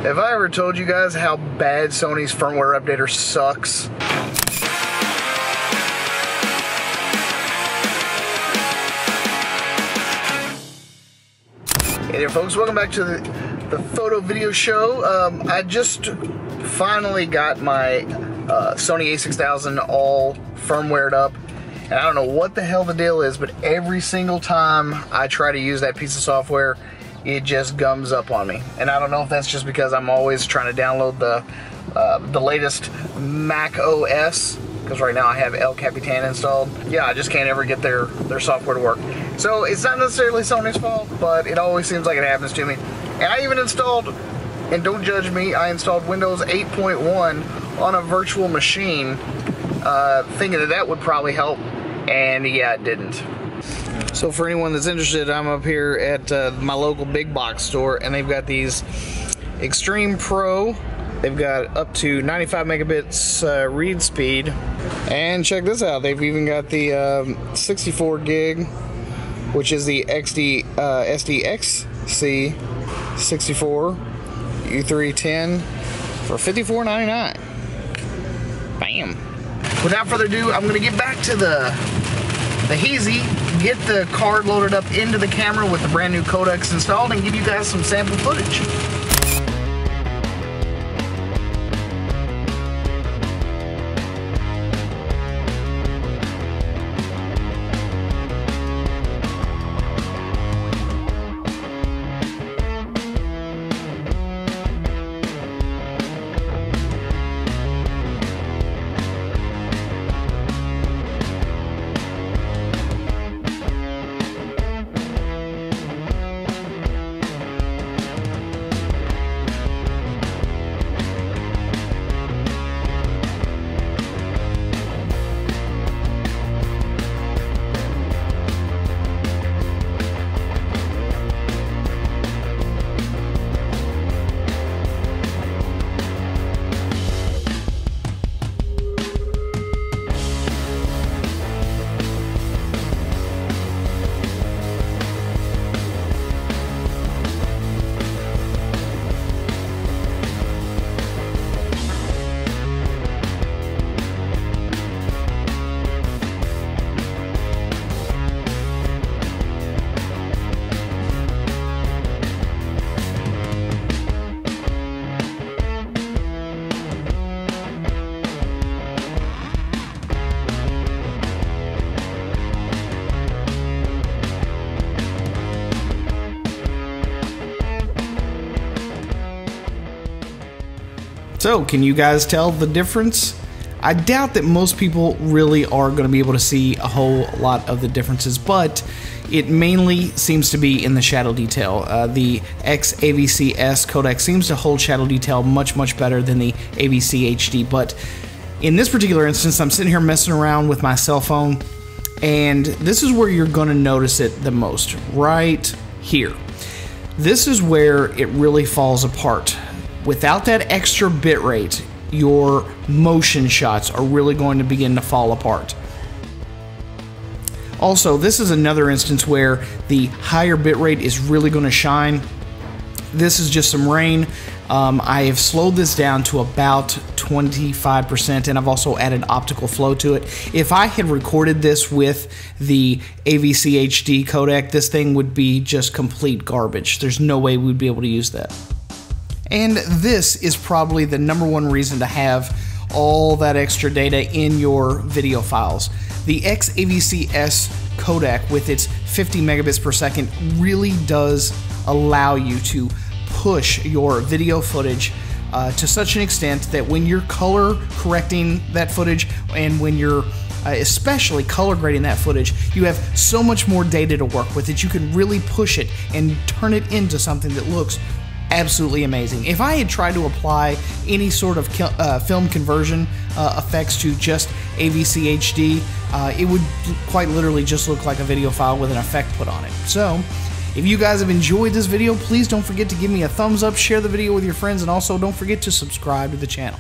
Have I ever told you guys how bad Sony's firmware updater sucks? Hey there folks, welcome back to the photo video show. I just finally got my Sony A6000 all firmwared up. And I don't know what the hell the deal is, but every single time I try to use that piece of software, it just gums up on me. And I don't know if that's just because I'm always trying to download the latest Mac OS, because right now I have El Capitan installed. Yeah, I just can't ever get their software to work. So it's not necessarily Sony's fault, but it always seems like it happens to me. And I even installed, and don't judge me, I installed Windows 8.1 on a virtual machine, thinking that that would probably help, and yeah, it didn't. So for anyone that's interested, I'm up here at my local big box store, and they've got these Extreme Pro. They've got up to 95 megabits read speed. And check this out, they've even got the 64 gig, which is the SDXC64 U310 for $54.99. Bam. Without further ado, I'm gonna get back to the Hazy, get the card loaded up into the camera with the brand new codecs installed, and give you guys some sample footage. So, can you guys tell the difference? I doubt that most people really are going to be able to see a whole lot of the differences, but it mainly seems to be in the shadow detail. The XAVC-S codec seems to hold shadow detail much better than the AVCHD, but in this particular instance, I'm sitting here messing around with my cell phone, and this is where you're going to notice it the most, right here. This is where it really falls apart. Without that extra bitrate, your motion shots are really going to begin to fall apart. Also, this is another instance where the higher bitrate is really going to shine. This is just some rain. I have slowed this down to about 25%, and I've also added optical flow to it. If I had recorded this with the AVCHD codec, this thing would be just complete garbage. There's no way we'd be able to use that. And this is probably the #1 reason to have all that extra data in your video files. The XAVC-S codec with its 50 megabits per second really does allow you to push your video footage to such an extent that when you're color correcting that footage and when you're especially color grading that footage, you have so much more data to work with that you can really push it and turn it into something that looks absolutely amazing. If I had tried to apply any sort of film conversion effects to just AVCHD, it would quite literally just look like a video file with an effect put on it. So, if you guys have enjoyed this video, please don't forget to give me a thumbs up, share the video with your friends, and also don't forget to subscribe to the channel.